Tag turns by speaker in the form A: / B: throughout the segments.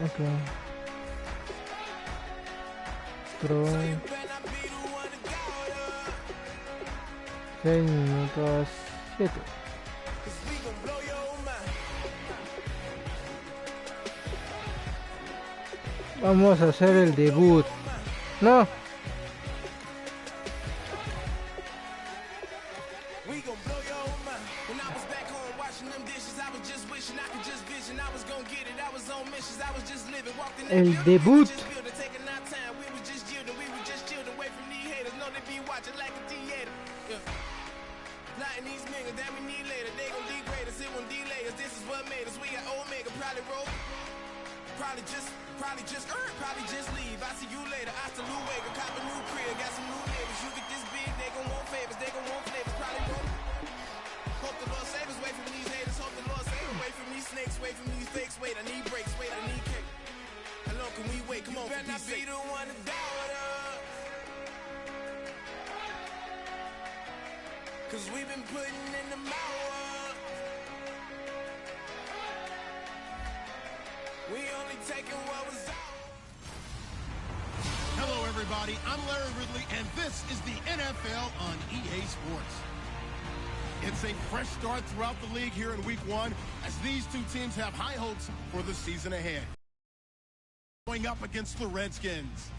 A: Okay. Strong. 6 minutos 7. Vamos a hacer el debut. No. El debut.
B: Probably just leave. I see you later. I salute Wake. Cop a new crib. Got some new neighbors. You get this big, they gon' want favors. They gon' want flavors. Probably won't. Hope the Lord save us. Wait from these haters. Hope the Lord save us. Wait from these snakes. Wait from these fakes. Wait, I need breaks. Wait, I need cake. How long can we wait? Come on, for peace sake. You better not be the one to doubt us. 'Cause we've been putting in the hours. We only taking what was ours.
C: Hello, everybody. I'm Larry Ridley, and this is the NFL on EA Sports. It's a fresh start throughout the league here in Week 1 as these two teams have high hopes for the season ahead. Going up against the Redskins.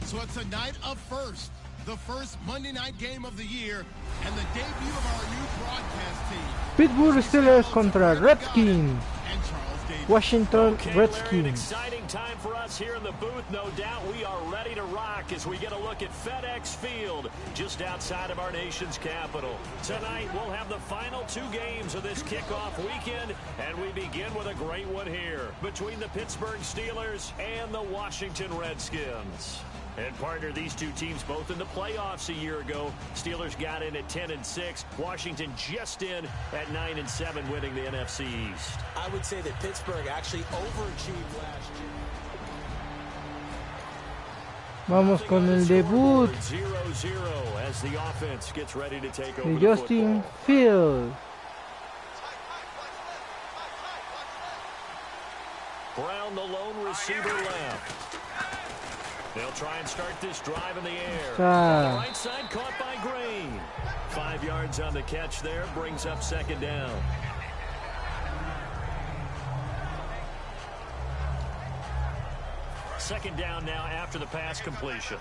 C: So it's a night of first, the first Monday night game of the year, and the debut of our new broadcast team.
A: Pittsburgh Steelers contra Redskins.
C: And Charles Davis.
A: Washington
D: Okay, Larry, an
A: Redskins.
D: exciting time for us here in the booth. No doubt we are ready to rock as we get a look at FedEx Field just outside of our nation's capital. Tonight we'll have the final 2 games of this kickoff weekend, and we begin with a great one here between the Pittsburgh Steelers and the Washington Redskins. And partner, these two teams both in the playoffs a year ago. Steelers got in at 10-6. Washington just in at 9-7, winning the NFC East.
E: I would say that Pittsburgh actually overachieved last year.
A: Vamos con el debut
D: 0-0 as the offense gets ready to take over
A: de
D: the
A: Justin
D: football.
A: Fields.
D: Brown, the lone receiver left. They'll try and start this drive in the air.
A: Ah.
D: On the right side, caught by Green. 5 yards on the catch there, brings up 2nd down. Second down now after the pass completion.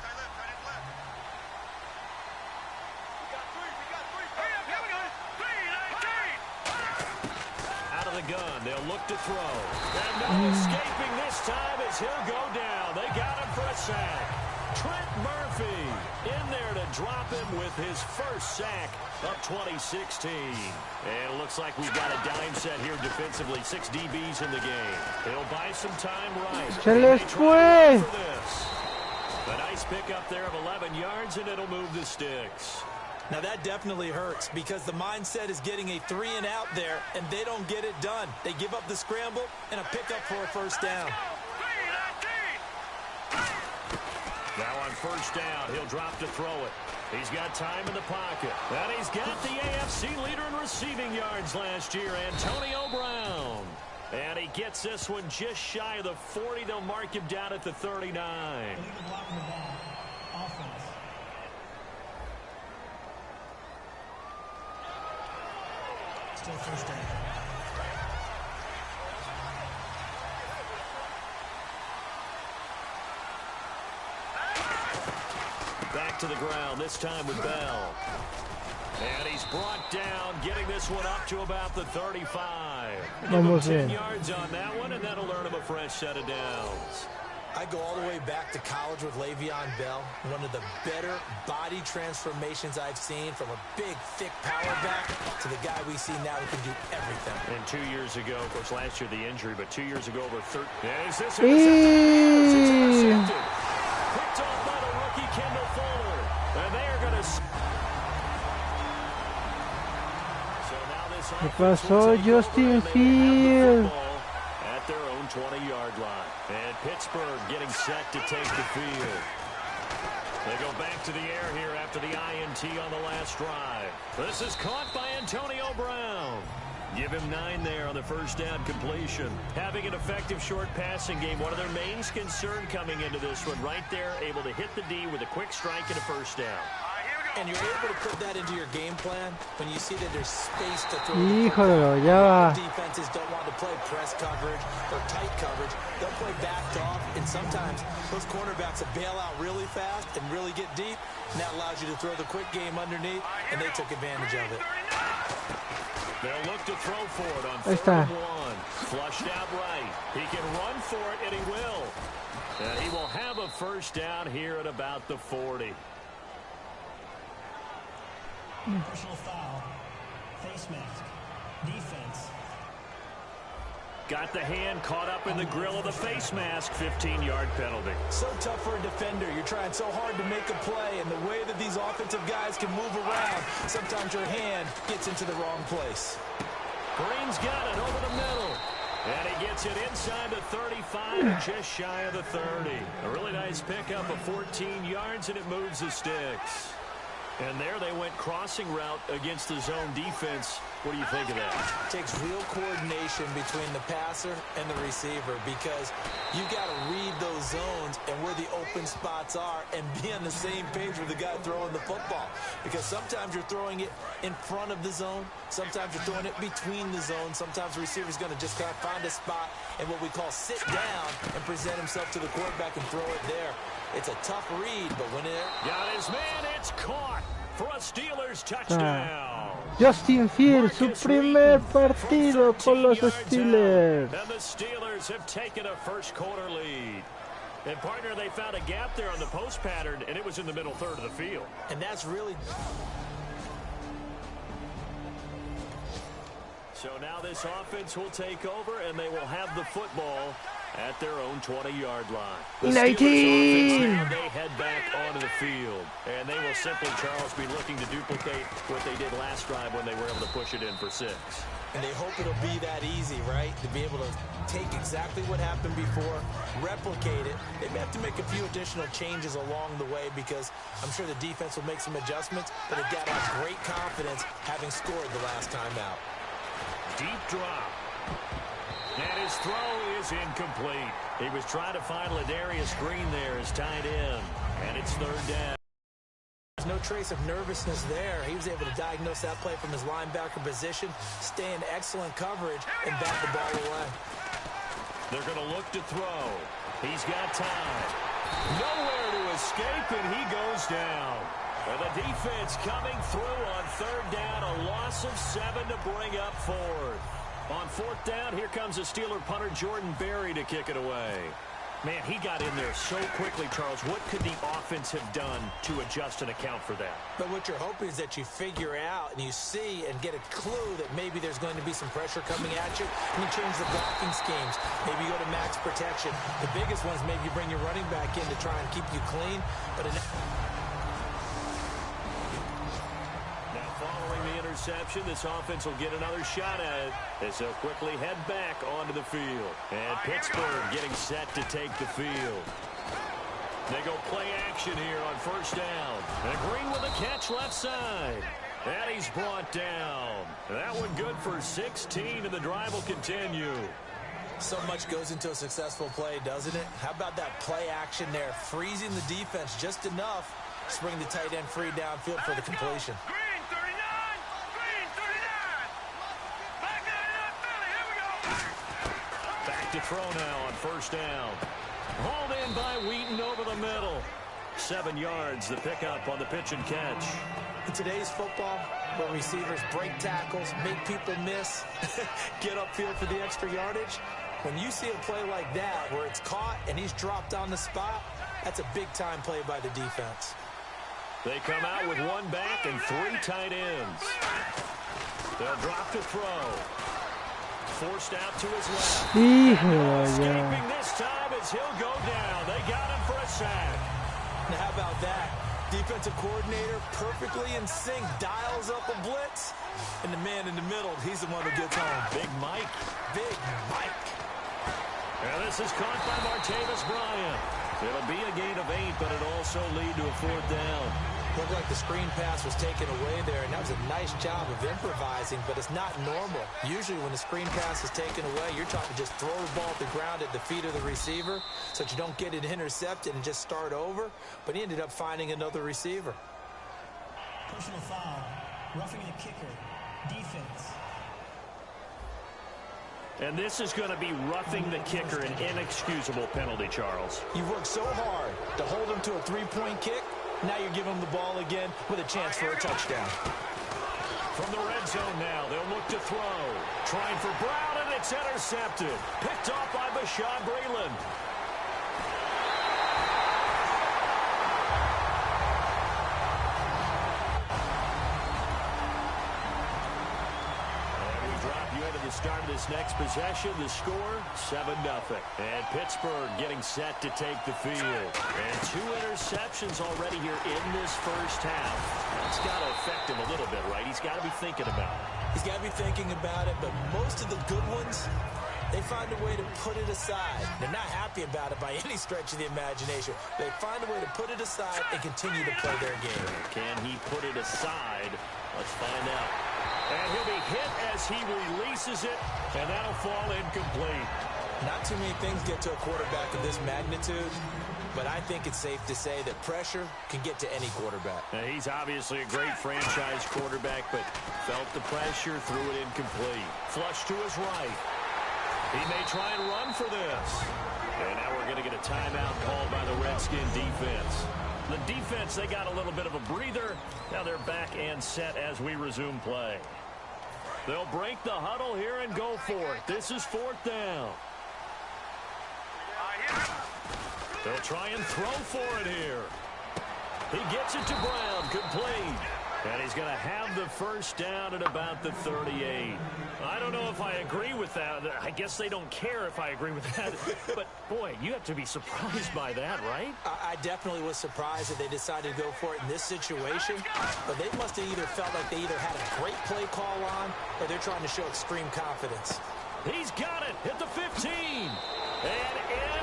D: Out of the gun, they'll look to throw. And no escaping this time as he'll go down. They got him for a sack. Trent Murphy in there to drop him with his first sack of 2016. And it looks like we've got a dime set here defensively. 6 DBs in the game. He'll buy some time right.
A: Se les fue.
D: A nice pickup there of 11 yards, and it'll move the sticks.
E: Now that definitely hurts because the mindset is getting a 3 and out there, and they don't get it done. They give up the scramble and a pickup for a first down.
D: Now on first down, he'll drop to throw it. He's got time in the pocket. And he's got the AFC leader in receiving yards last year, Antonio Brown. And he gets this one just shy of the 40. They'll mark him down at the 39.
F: Still first down.
D: Back to the ground, this time with Bell. And he's brought down, getting this one up to about the 35.
A: Vamos
D: 10
A: bien.
D: yards on that one, and that'll earn him a fresh set of downs.
E: I go all the way back to college with Le'Veon Bell. One of the better body transformations I've seen, from a big, thick power back to the guy we see now who can do everything.
D: And 2 years ago, of course, last year the injury, but 2 years ago over 30. Is this
A: Eee.
D: intercepted? Picked off by the rookie Kendall Fuller. And they are going to... So now this
A: ¿Qué
D: offense
A: pasó,
D: will take
A: Justin
D: over, and they will have the
A: Fields?
D: football at their own 20-yard line. And Pittsburgh getting set to take the field. They go back to the air here after the INT on the last drive. This is caught by Antonio Brown. Give him 9 there on the first down completion. Having an effective short passing game, one of their main concern coming into this one, right there, able to hit the D with a quick strike and a first down.
E: And you're able to put that into your game plan when you see that there's space to throw.
A: Híjole, ya va.
E: Defenses don't want to play press coverage or tight coverage. They'll play backed off, and sometimes those cornerbacks will bail out really fast and really get deep, and that allows you to throw the quick game underneath, and they took advantage of it.
D: They'll look to throw for it on
A: Ahí está.
D: 3rd and 1. Flushed out right. He can run for it, and he will. And he will have a first down here at about the 40.
F: Personal foul. Face mask. Defense.
D: Got the hand caught up in the grill of the face mask. 15-yard penalty.
E: So tough for a defender. You're trying so hard to make a play, and the way that these offensive guys can move around, sometimes your hand gets into the wrong place.
D: Green's got it over the middle. And he gets it inside the 35 and just shy of the 30. A really nice pickup of 14 yards, and it moves the sticks. And there they went crossing route against the zone defense. What do you think of that?
E: It takes real coordination between the passer and the receiver because you got to read those zones and where the open spots are and be on the same page with the guy throwing the football. Because sometimes you're throwing it in front of the zone. Sometimes you're throwing it between the zones. Sometimes the receiver's going to just kind of find a spot and what we call sit down and present himself to the quarterback and throw it there. It's a tough read, but when it...
D: Got his man, it's caught for a Steelers touchdown.
A: Justin Fields, su primer partido con los Steelers.
D: And the Steelers have taken a first quarter lead. And partner, they found a gap there on the post pattern, and it was in the middle third of the field.
E: And that's really...
D: So now this offense will take over, and they will have the football at their own 20-yard line. The
A: 19!
D: Steelers offense now, they head back onto the field. And they will simply, Charles, be looking to duplicate what they did last drive when they were able to push it in for 6.
E: And they hope it'll be that easy, right? To be able to take exactly what happened before, replicate it. They may have to make a few additional changes along the way because I'm sure the defense will make some adjustments, but they've got to have great confidence having scored the last time out.
D: Deep drop. And his throw is incomplete. He was trying to find Ladarius Green there as tight end. And it's 3rd down.
E: There's no trace of nervousness there. He was able to diagnose that play from his linebacker position, stay in excellent coverage, and bat the ball away.
D: They're going to look to throw. He's got time. Nowhere to escape, and he goes down. And the defense coming through on 3rd down, a loss of 7 to bring up 4th. On 4th down, here comes the Steeler punter Jordan Berry to kick it away. Man, he got in there so quickly, Charles. What could the offense have done to adjust and account for that?
E: But what you're hoping is that you figure out and you see and get a clue that maybe there's going to be some pressure coming at you, and you change the blocking schemes. Maybe you go to max protection. The biggest one is maybe you bring your running back in to try and keep you clean. But
D: following the interception, this offense will get another shot at it as they'll quickly head back onto the field. And Pittsburgh getting set to take the field. They go play action here on 1st down. And Green with a catch left side. And he's brought down. That one good for 16, and the drive will continue.
E: So much goes into a successful play, doesn't it? How about that play action there? Freezing the defense just enough to bring the tight end free downfield for the completion.
D: To throw now on 1st down. Hauled in by Wheaton over the middle. 7 yards, the pickup on the pitch and catch.
E: In today's football, where receivers break tackles, make people miss, get upfield for the extra yardage, when you see a play like that where it's caught and he's dropped on the spot, that's a big-time play by the defense.
D: They come out with 1 back and 3 tight ends. They'll drop to throw. Forced out to his left. Escaping this time as he'll go down. They got him for a sack.
E: Now how about that? Defensive coordinator perfectly in sync, dials up a blitz, and the man in the middle, he's the one who gets home.
D: Big Mike.
E: Big Mike.
D: And this is caught by Martavis Bryant. It'll be a gain of 8, but it'll also lead to a 4th down.
E: Looked like the screen pass was taken away there, and that was a nice job of improvising, but it's not normal. Usually when the screen pass is taken away, you're trying to just throw the ball at the ground at the feet of the receiver so that you don't get it intercepted and just start over, but he ended up finding another receiver.
F: Personal foul. Roughing the kicker. Defense.
D: And this is going to be roughing the kicker, an inexcusable penalty, Charles.
E: You've worked so hard to hold him to a three-point kick. Now you're giving him the ball again with a chance for a touchdown.
D: From the red zone now, they'll look to throw. Trying for Brown, and it's intercepted. Picked off by Bashaud Breeland. Start of this next possession, the score 7-0. And Pittsburgh getting set to take the field. And 2 interceptions already here in this first half. That's got to affect him a little bit, right? He's got to be thinking about it.
E: He's got to be thinking about it, but most of the good ones, they find a way to put it aside. They're not happy about it by any stretch of the imagination. They find a way to put it aside and continue to play their game.
D: Can he put it aside? Let's find out. And he'll be hit as he releases it, and that'll fall incomplete.
E: Not too many things get to a quarterback of this magnitude, but I think it's safe to say that pressure can get to any quarterback.
D: Now, he's obviously a great franchise quarterback, but felt the pressure, threw it incomplete. Flush to his right. He may try and run for this. And now we're going to get a timeout called by the Redskin defense. The defense, they got a little bit of a breather. Now they're back and set as we resume play. They'll break the huddle here and go for it. This is 4th down. They'll try and throw for it here. He gets it to Brown, complete. And he's going to have the first down at about the 38. I don't know if I agree with that. I guess they don't care if I agree with that. But, boy, you have to be surprised by that, right?
E: I definitely was surprised that they decided to go for it in this situation. But they must have either felt like they either had a great play call on or they're trying to show extreme confidence.
D: He's got it at the 15. And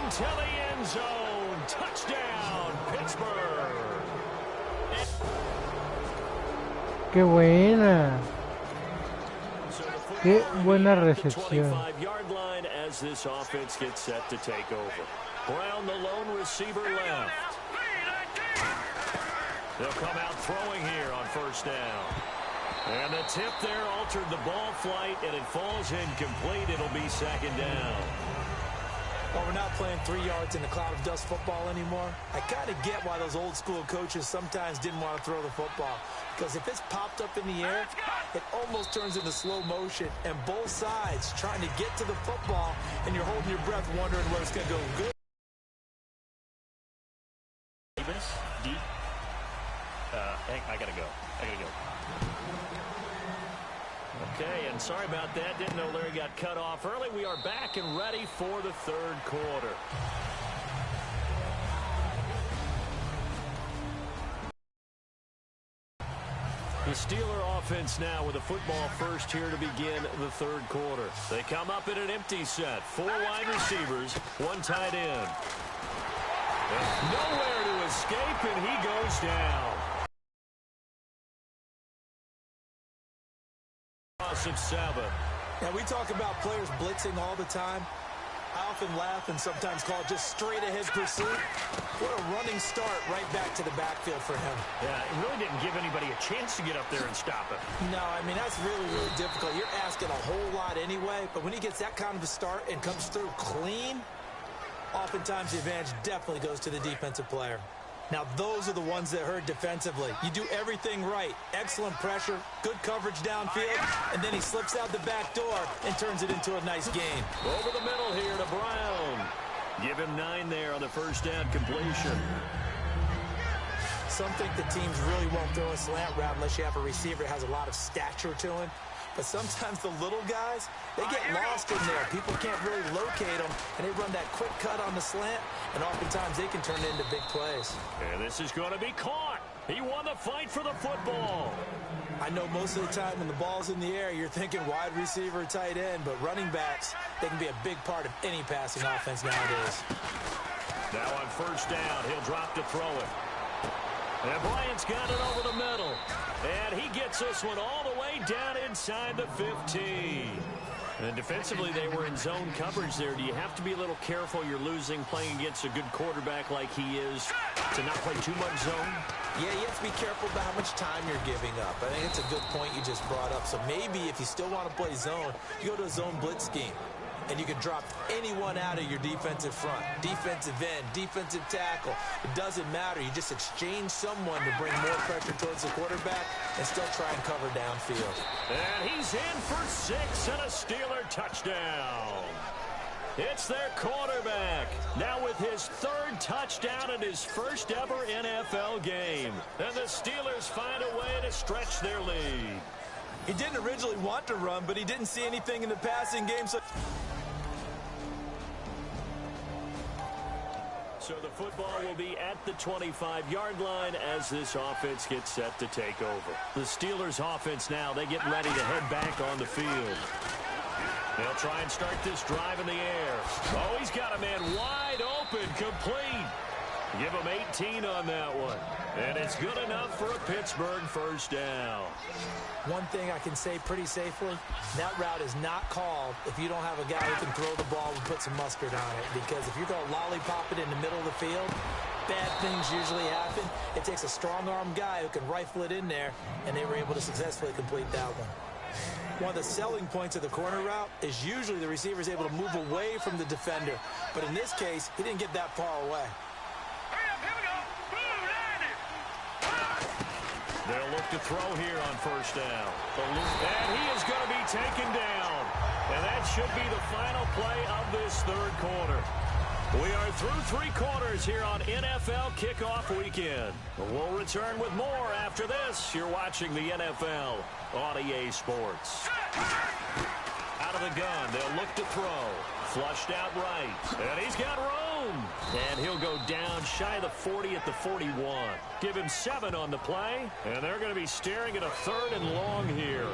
D: into the end zone. Touchdown, Pittsburgh.
A: ¡Qué buena! ¡Qué buena recepción!
D: 25-yard line as this offense gets set to take over. Brown, the lone receiver, left. They'll come out throwing here on 1st down. And the tip there altered the ball flight, and it falls incomplete. It'll be 2nd down.
E: Well, we're not playing 3 yards in a cloud of dust football anymore. I kind of get why those old school coaches sometimes didn't want to throw the football. Because if it's popped up in the air, it almost turns into slow motion. And both sides trying to get to the football, and you're holding your breath wondering where it's going to go. Good.
D: Deep. I got to go. Okay, and sorry about that. Didn't know Larry got cut off early. We are back and ready for the 3rd quarter. The Steeler offense now with a football first here to begin the 3rd quarter. They come up in an empty set. 4 wide receivers, 1 tight end. And nowhere to escape, and he goes down. Of 7.
E: Now, we talk about players blitzing all the time. I often laugh and sometimes call it just straight-ahead pursuit. What a running start right back to the backfield for him.
D: Yeah, it really didn't give anybody a chance to get up there and stop him.
E: No, I mean, that's really, really difficult. You're asking a whole lot anyway, but when he gets that kind of a start and comes through clean, oftentimes the advantage definitely goes to the defensive player. Now, those are the ones that hurt defensively. You do everything right. Excellent pressure, good coverage downfield, and then he slips out the back door and turns it into a nice gain.
D: Over the middle here to Brown. Give him 9 there on the 1st down completion.
E: Some think the teams really won't throw a slant route unless you have a receiver that has a lot of stature to him. But sometimes the little guys, they get lost in there. People can't really locate them, and they run that quick cut on the slant, and oftentimes they can turn it into big plays.
D: And this is going to be caught. He won the fight for the football.
E: I know most of the time when the ball's in the air, you're thinking wide receiver, tight end, but running backs, they can be a big part of any passing offense nowadays.
D: Now on 1st down, he'll drop to throw it. And Bryant's got it over the middle. And he gets this one all the way down inside the 15. And defensively, they were in zone coverage there. Do you have to be a little careful you're losing playing against a good quarterback like he is to not play too much zone?
E: Yeah, you have to be careful about how much time you're giving up. I think it's a good point you just brought up. So maybe if you still want to play zone, you go to a zone blitz scheme. And you can drop anyone out of your defensive front, defensive end, defensive tackle. It doesn't matter. You just exchange someone to bring more pressure towards the quarterback and still try and cover downfield.
D: And he's in for 6 and a Steeler touchdown. It's their quarterback, now with his 3rd touchdown in his first ever NFL game. And the Steelers find a way to stretch their lead.
E: He didn't originally want to run, but he didn't see anything in the passing game.
D: So the football will be at the 25-yard line as this offense gets set to take over. The Steelers' offense now, they get ready to head back on the field. They'll try and start this drive in the air. Oh, he's got a man wide open, complete. Give him 18 on that one. And it's good enough for a Pittsburgh first down.
E: One thing I can say pretty safely, that route is not called if you don't have a guy who can throw the ball and put some mustard on it. Because if you're going to lollipop it in the middle of the field, bad things usually happen. It takes a strong-arm guy who can rifle it in there, and they were able to successfully complete that one. One of the selling points of the corner route is usually the receiver is able to move away from the defender. But in this case, he didn't get that far away.
D: They'll look to throw here on first down. And he is going to be taken down. And that should be the final play of this 3rd quarter. We are through 3 quarters here on NFL Kickoff Weekend. We'll return with more after this. You're watching the NFL on EA Sports. Out of the gun, they'll look to throw. Flushed out right. And he's got room. And he'll go down shy of the 40 at the 41. Give him 7 on the play. And they're going to be staring at a 3rd and long here.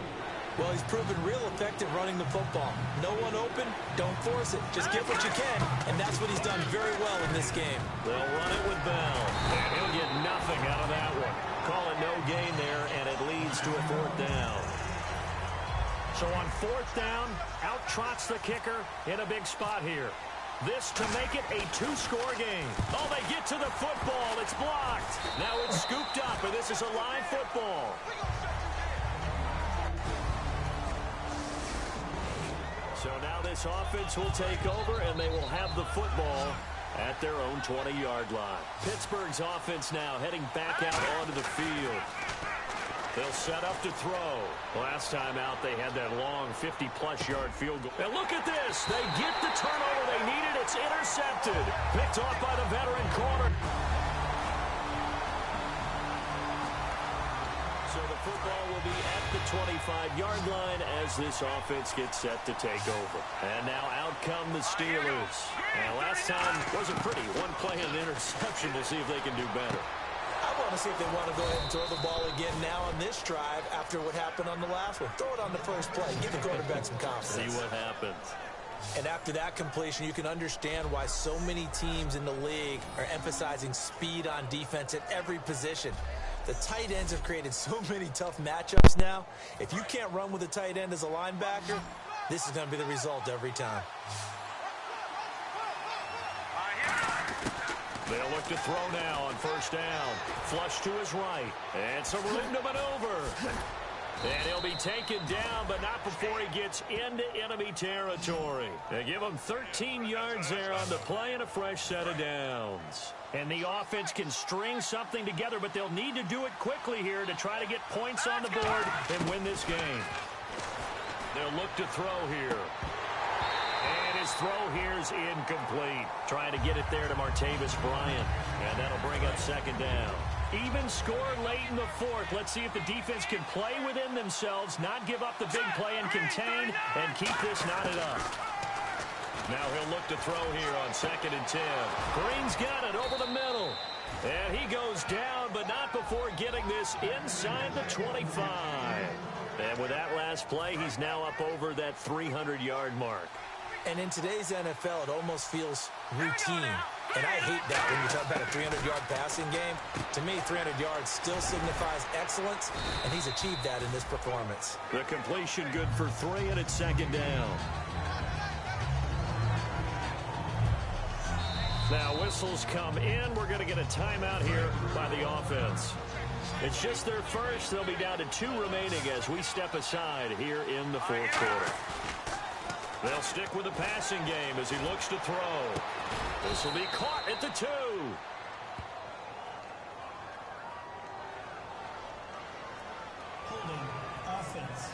E: Well, he's proven real effective running the football. No one open, don't force it. Just get what you can, and that's what he's done very well in this game.
D: They'll run it with Bell, and he'll get nothing out of that one. Call it no gain there, and it leads to a 4th down. So on 4th down, out trots the kicker in a big spot here. This to make it a 2-score game. Oh, they get to the football. It's blocked. Now it's scooped up, and this is a live football. So now this offense will take over, and they will have the football at their own 20-yard line. Pittsburgh's offense now heading back out onto the field. They'll set up to throw. Last time out, they had that long 50-plus yard field goal. And look at this. They get the turnover they needed. It's intercepted. Picked off by the veteran corner. So the football will be at the 25-yard line as this offense gets set to take over. And now out come the Steelers. And last time wasn't pretty. One play and an interception. We'll see if they can do better.
E: I want to see if they want to go ahead and throw the ball again now on this drive after what happened on the last one. Throw it on the first play. Give the quarterback some confidence.
D: See what happens.
E: And after that completion, you can understand why so many teams in the league are emphasizing speed on defense at every position. The tight ends have created so many tough matchups now. If you can't run with a tight end as a linebacker, this is going to be the result every time.
D: They'll look to throw now on first down. Flush to his right. And some room to maneuver. And he'll be taken down, but not before he gets into enemy territory. They give him 13 yards there on the play and a fresh set of downs. And the offense can string something together, but they'll need to do it quickly here to try to get points on the board and win this game. They'll look to throw here. And his throw here is incomplete. Trying to get it there to Martavis Bryant. And that'll bring up second down. Even score late in the 4th. Let's see if the defense can play within themselves, not give up the big play and contain, and keep this knotted up. Now he'll look to throw here on 2nd and 10. Green's got it over the middle. And he goes down, but not before getting this inside the 25. And with that last play, he's now up over that 300-yard mark.
E: And in today's NFL, it almost feels routine. And I hate that when you talk about a 300-yard passing game. To me, 300 yards still signifies excellence, and he's achieved that in this performance.
D: The completion good for 3, and it's second down. Now whistles come in. We're going to get a timeout here by the offense. It's just their first. They'll be down to 2 remaining as we step aside here in the fourth quarter. They'll stick with the passing game as he looks to throw. This will be caught at the 2.
F: Holding offense.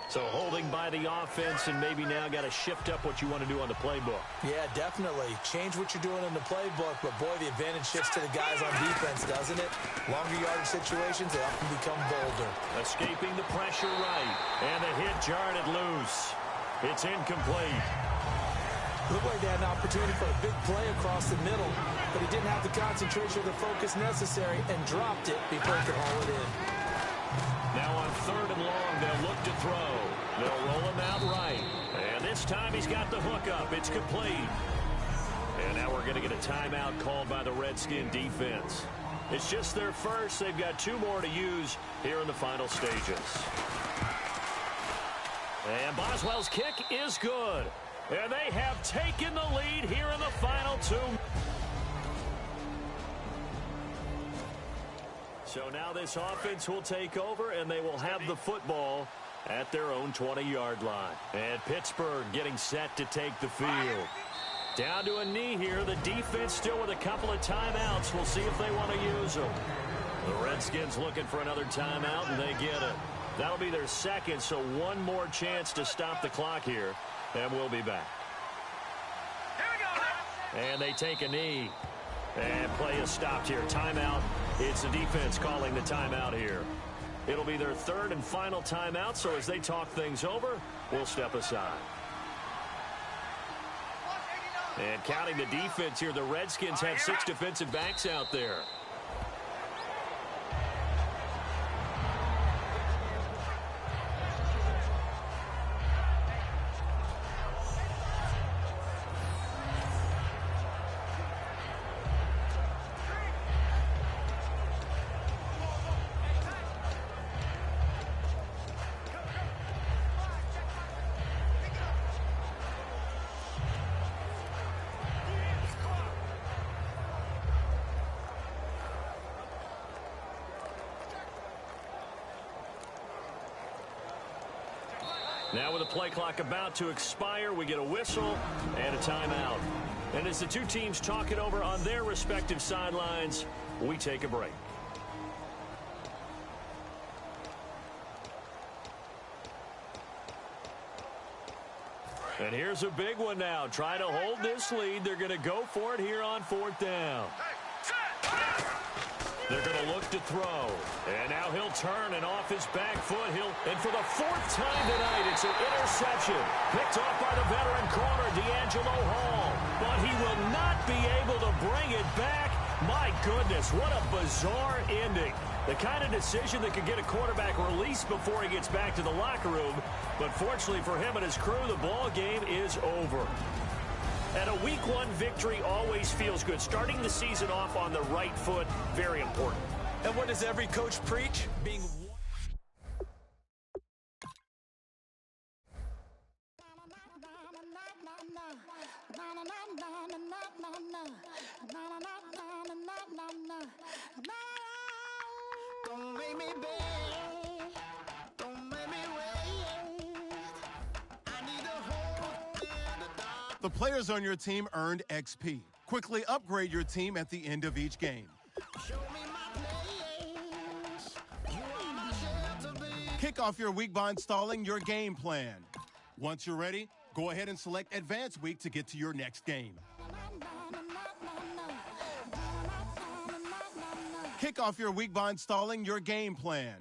D: So holding by the offense, and maybe now got to shift up what you want to do on the playbook.
E: Yeah, definitely. Change what you're doing in the playbook, but boy, the advantage shifts to the guys on defense, doesn't it? Longer yardage situations, they often become bolder.
D: Escaping the pressure right, and the hit jarred it loose. It's incomplete.
E: Looked like they had an opportunity for a big play across the middle, but he didn't have the concentration or the focus necessary and dropped it before he could haul it in.
D: Now on 3rd and long, they'll look to throw. They'll roll him out right. And this time he's got the hook up. It's complete. And now we're going to get a timeout called by the Redskin defense. It's just their first. They've got 2 more to use here in the final stages. And Boswell's kick is good. And they have taken the lead here in the final 2. So now this offense will take over, and they will have the football at their own 20-yard line. And Pittsburgh getting set to take the field. Down to a knee here. The defense still with a couple of timeouts. We'll see if they want to use them. The Redskins looking for another timeout, and they get it. That'll be their second, so 1 more chance to stop the clock here, and we'll be back. And they take a knee. And play is stopped here. Timeout. It's the defense calling the timeout here. It'll be their 3rd and final timeout, so as they talk things over, we'll step aside. And counting the defense here, the Redskins have 6 defensive backs out there. Now with the play clock about to expire, we get a whistle and a timeout. And as the 2 teams talk it over on their respective sidelines, we take a break. And here's a big one now. Trying to hold this lead. They're going to go for it here on 4th down. They're going to look to throw. And now he'll turn, and off his back foot, and for the 4th time tonight, it's an interception. Picked off by the veteran corner, D'Angelo Hall. But he will not be able to bring it back. My goodness, what a bizarre ending. The kind of decision that could get a quarterback released before he gets back to the locker room. But fortunately for him and his crew, the ball game is over. And a Week 1 victory always feels good. Starting the season off on the right foot, very important.
E: And what does every coach preach? Being
B: Don't make me beg. Don't make me wait. I need a hope in the dark.
C: The players on your team earned XP. Quickly upgrade your team at the end of each game.
B: Show me my place. You are my shelter, baby.
C: Kick off your week by installing your game plan. Once you're ready, go ahead and select Advanced Week to get to your next game. Kick off your week by installing your game plan.